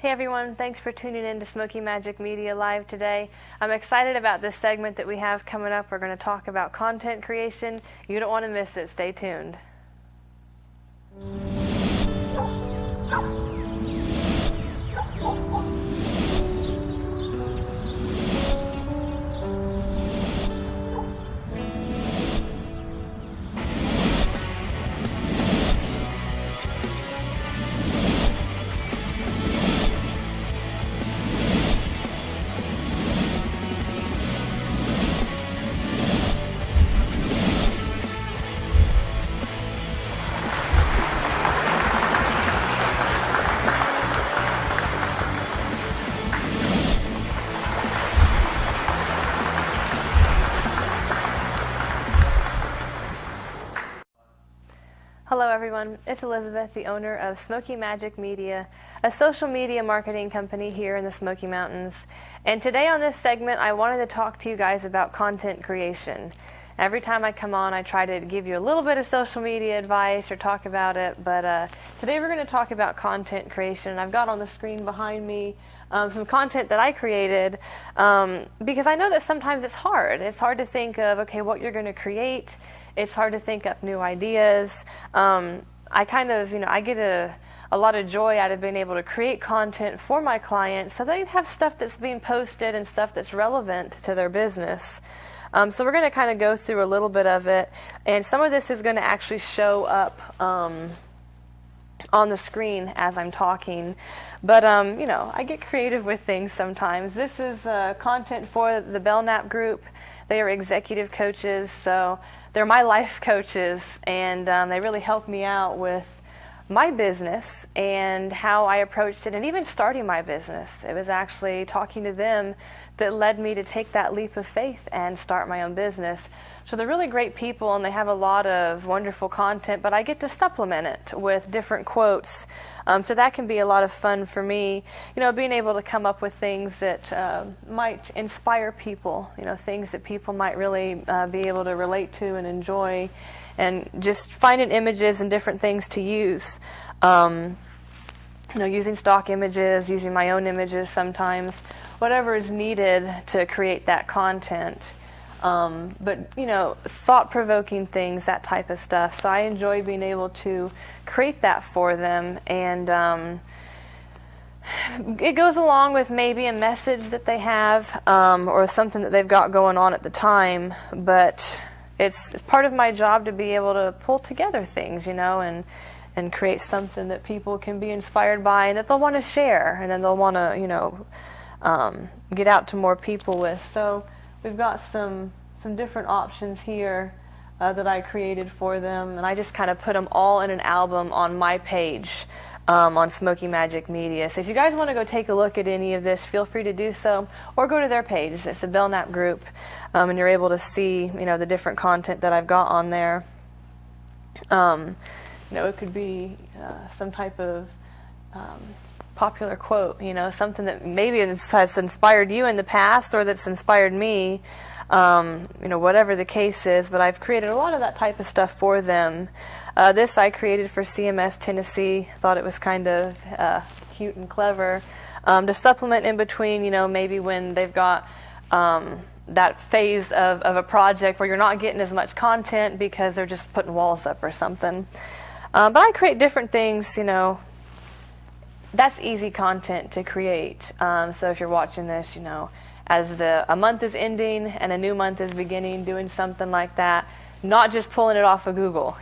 Hey everyone, thanks for tuning in to Smoky Magic Media Live today. I'm excited about this segment that we have coming up. We're going to talk about content creation. You don't want to miss it. Stay tuned. Hello everyone, it's Elizabeth, the owner of Smoky Magic Media, a social media marketing company here in the Smoky Mountains. And today on this segment, I wanted to talk to you guys about content creation. Every time I come on, I try to give you a little bit of social media advice or talk about it, but today we're going to talk about content creation. I've got on the screen behind me some content that I created because I know that sometimes it's hard. It's hard to think of, okay, what you're going to create. It's hard to think up new ideas. I kind of, I get a lot of joy out of being able to create content for my clients so they have stuff that's being posted and stuff that's relevant to their business. So we're going to kind of go through a little bit of it, and some of this is going to actually show up on the screen as I'm talking. But, I get creative with things sometimes. This is content for the Belknap group. They are executive coaches, so they're my life coaches, and they really help me out with my business and how I approached it, and even starting my business. It was actually talking to them that led me to take that leap of faith and start my own business. So they're really great people, and they have a lot of wonderful content, but I get to supplement it with different quotes. So that can be a lot of fun for me, being able to come up with things that might inspire people, things that people might really be able to relate to and enjoy, and just finding images and different things to use. Using stock images, using my own images sometimes, whatever is needed to create that content. But thought-provoking things, that type of stuff. So I enjoy being able to create that for them, and it goes along with maybe a message that they have or something that they've got going on at the time. But it's part of my job to be able to pull together things, and create something that people can be inspired by and that they'll want to share, and then they'll want to, get out to more people with. So we've got some different options here that I created for them, and I just kind of put them all in an album on my page on Smoky Magic Media. So if you guys want to go take a look at any of this, feel free to do so, or go to their page. It's the Belknap group, and you're able to see the different content that I've got on there. It could be some type of popular quote, something that maybe has inspired you in the past or that's inspired me, whatever the case is. But I've created a lot of that type of stuff for them. This I created for CMS Tennessee. Thought it was kind of cute and clever to supplement in between, maybe when they've got that phase of a project where you're not getting as much content because they're just putting walls up or something. But I create different things, that's easy content to create. So if you're watching this, as a month is ending and a new month is beginning, doing something like that, not just pulling it off of Google,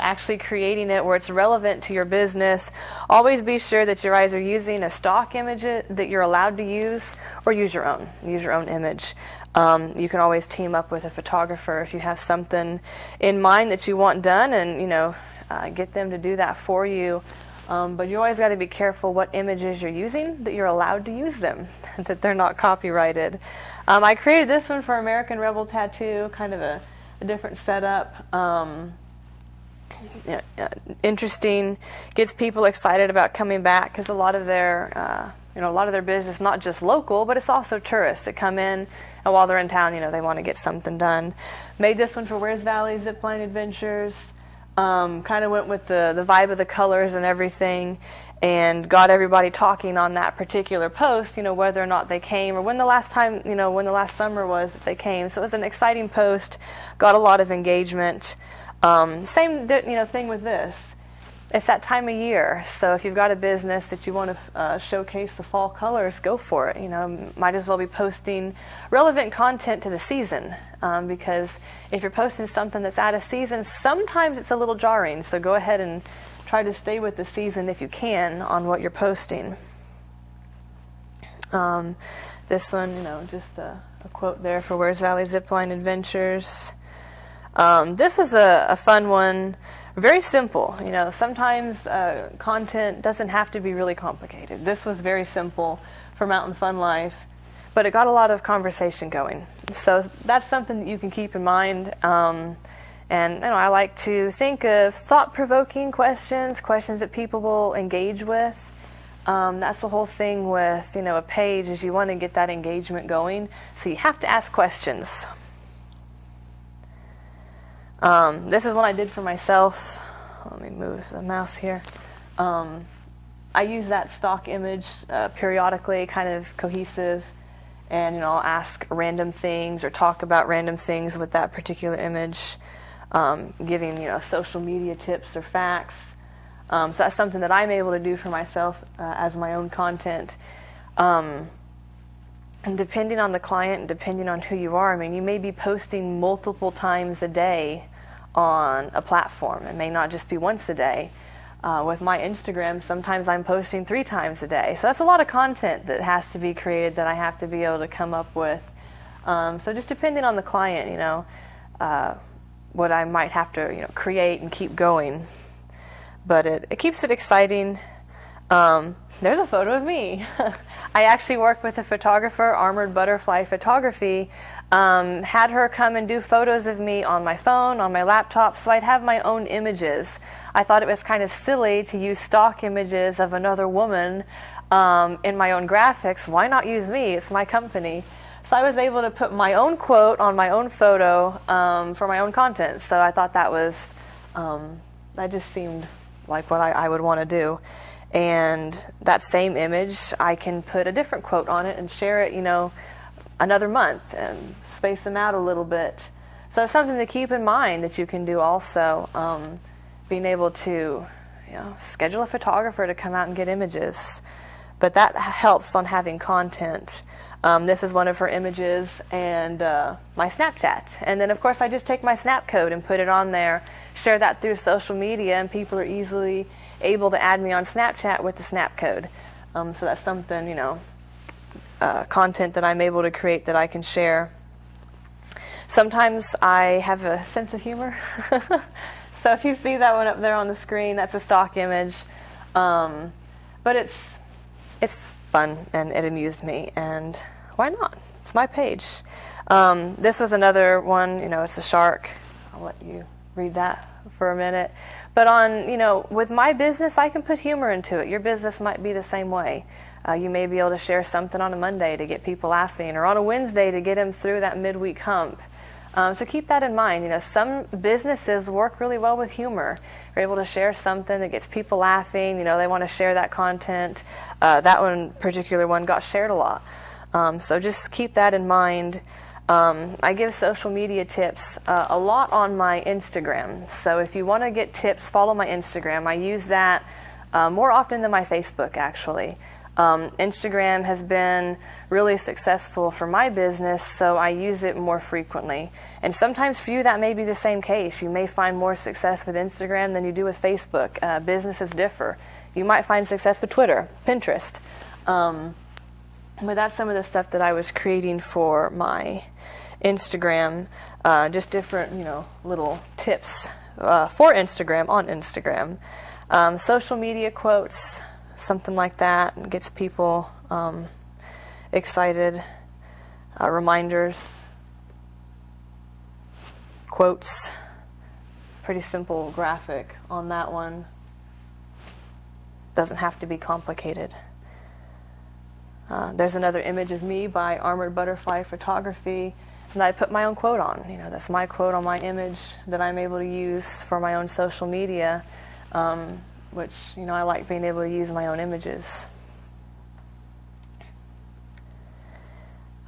actually creating it where it's relevant to your business. Always be sure that you're either using a stock image that you're allowed to use, or use your own image. You can always team up with a photographer if you have something in mind that you want done, and get them to do that for you. But you always got to be careful what images you're using, that you're allowed to use them, that they're not copyrighted. I created this one for American Rebel Tattoo, kind of a different setup. Interesting, gets people excited about coming back, because a lot of their business, not just local, but it's also tourists that come in, and while they're in town, they want to get something done. Made this one for Where's Valley Zipline Adventures. kind of went with the vibe of the colors and everything, and got everybody talking on that particular post, whether or not they came, or when the last summer was that they came. So it was an exciting post, got a lot of engagement. Same thing with this. It's that time of year, so if you've got a business that you want to showcase the fall colors, go for it. Might as well be posting relevant content to the season, because if you're posting something that's out of season, sometimes it's a little jarring. So go ahead and try to stay with the season if you can on what you're posting. This one, just a quote there for Where's Valley Zipline Adventures. This was a fun one. Very simple. Sometimes content doesn't have to be really complicated. This was very simple for Mountain Fun Life, but it got a lot of conversation going. So that's something that you can keep in mind. And I like to think of thought-provoking questions that people will engage with. That's the whole thing with a page, is you want to get that engagement going. So you have to ask questions. This is one I did for myself. Let me move the mouse here. I use that stock image periodically, kind of cohesive, and I'll ask random things or talk about random things with that particular image, giving social media tips or facts. So that's something that I'm able to do for myself as my own content. And depending on the client and depending on who you are, you may be posting multiple times a day on a platform. It may not just be once a day. With my Instagram, sometimes I'm posting 3 times a day. So that's a lot of content that has to be created that I have to be able to come up with. So just depending on the client, what I might have to create and keep going. But it keeps it exciting. There's a photo of me. I actually work with a photographer, Armored Butterfly Photography. Had her come and do photos of me on my phone, on my laptop, so I'd have my own images. I thought it was kind of silly to use stock images of another woman in my own graphics. Why not use me? It's my company. So I was able to put my own quote on my own photo for my own content. So I thought that was, that just seemed like what I would want to do. And that same image, I can put a different quote on it and share it, another month and space them out a little bit. So it's something to keep in mind that you can do also. Being able to, schedule a photographer to come out and get images. But that helps on having content. This is one of her images and my Snapchat. And then, of course, I just take my Snap code and put it on there, share that through social media, and people are easily able to add me on Snapchat with the Snap code. So that's something, content that I'm able to create that I can share. Sometimes I have a sense of humor. So if you see that one up there on the screen, that's a stock image. But it's fun and it amused me, and why not? It's my page. This was another one, it's a shark. I'll let you read that for a minute. But with my business, I can put humor into it. Your business might be the same way. You may be able to share something on a Monday to get people laughing, or on a Wednesday to get them through that midweek hump. So keep that in mind. Some businesses work really well with humor. You're able to share something that gets people laughing. They want to share that content. That particular one got shared a lot. So just keep that in mind. I give social media tips a lot on my Instagram. So if you want to get tips, follow my Instagram. I use that more often than my Facebook, actually. Instagram has been really successful for my business, so I use it more frequently. And sometimes for you, that may be the same case. You may find more success with Instagram than you do with Facebook. Businesses differ. You might find success with Twitter, Pinterest. But that's some of the stuff that I was creating for my Instagram. Just different, little tips for Instagram on Instagram. Social media quotes, something like that, gets people excited. Reminders, quotes, pretty simple graphic on that one. Doesn't have to be complicated. There's another image of me by Armored Butterfly Photography. something that I put my own quote on. You know, that's my quote on my image that I'm able to use for my own social media, which, you know, I like being able to use my own images.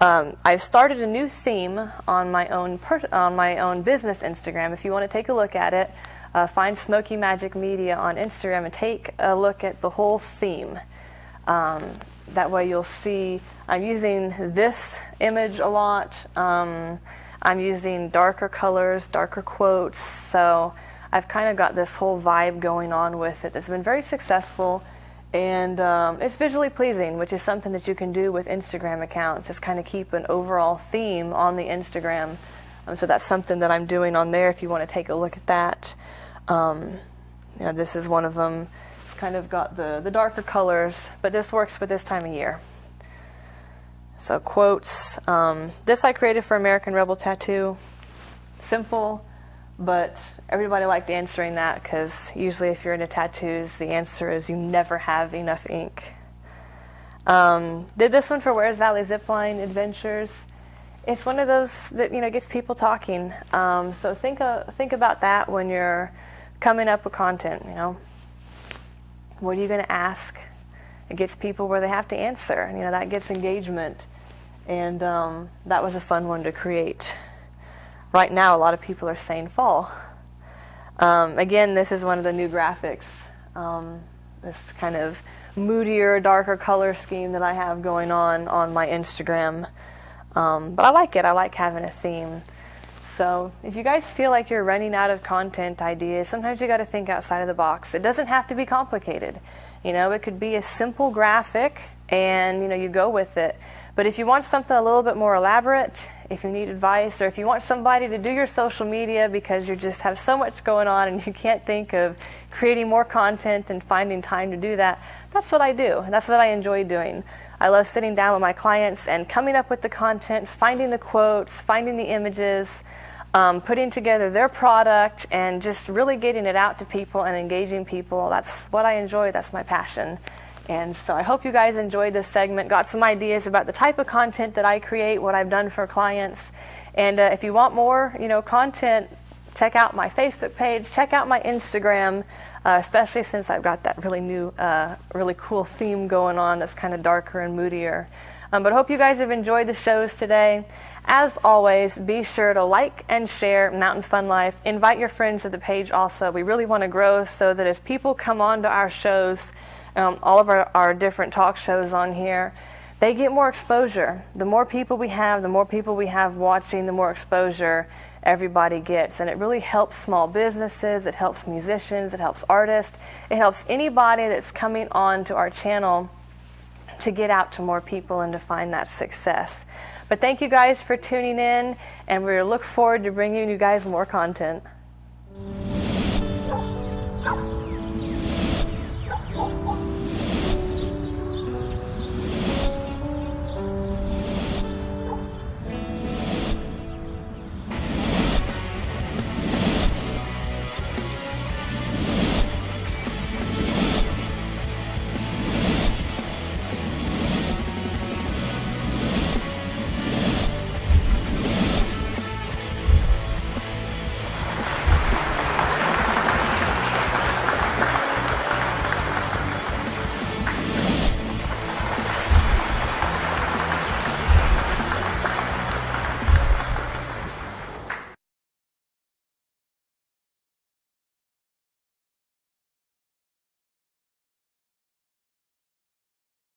I've started a new theme on my own business Instagram. If you want to take a look at it, find Smoky Magic Media on Instagram and take a look at the whole theme. That way you'll see I'm using this image a lot. I'm using darker colors, darker quotes, so I've kind of got this whole vibe going on with it that's been very successful, and it's visually pleasing, which is something that you can do with Instagram accounts, is kind of keep an overall theme on the Instagram. So that's something that I'm doing on there if you want to take a look at that. You know, this is one of them. Kind of got the darker colors, but this works for this time of year. So quotes. This I created for American Rebel Tattoo. Simple, but everybody liked answering that, because usually if you're into tattoos, the answer is you never have enough ink. Did this one for Where's Valley Zipline Adventures. It's one of those that, you know, gets people talking. So think about that when you're coming up with content, you know. What are you going to ask? It gets people where they have to answer. You know, that gets engagement. And that was a fun one to create. Right now, a lot of people are saying fall. Again, this is one of the new graphics. This kind of moodier, darker color scheme that I have going on my Instagram. But I like it. I like having a theme. So if you guys feel like you're running out of content ideas, sometimes you got to think outside of the box. It doesn't have to be complicated. You know, it could be a simple graphic and, you know, you go with it. But if you want something a little bit more elaborate, if you need advice, or if you want somebody to do your social media because you just have so much going on and you can't think of creating more content and finding time to do that, that's what I do. That's what I enjoy doing. I love sitting down with my clients and coming up with the content, finding the quotes, finding the images, putting together their product, and just really getting it out to people and engaging people. That's what I enjoy. That's my passion. And so I hope you guys enjoyed this segment, got some ideas about the type of content that I create, what I've done for clients. And if you want more, you know, content, check out my Facebook page, check out my Instagram, especially since I've got that really new, really cool theme going on that's kind of darker and moodier. But I hope you guys have enjoyed the shows today. As always, be sure to like and share Mountain Fun Life. Invite your friends to the page also. We really want to grow so that as people come on to our shows, all of our different talk shows on here, they get more exposure. The more people we have watching, the more exposure everybody gets. And it really helps small businesses, it helps musicians, it helps artists, it helps anybody that's coming on to our channel to get out to more people and to find that success. But thank you guys for tuning in, and we look forward to bringing you guys more content.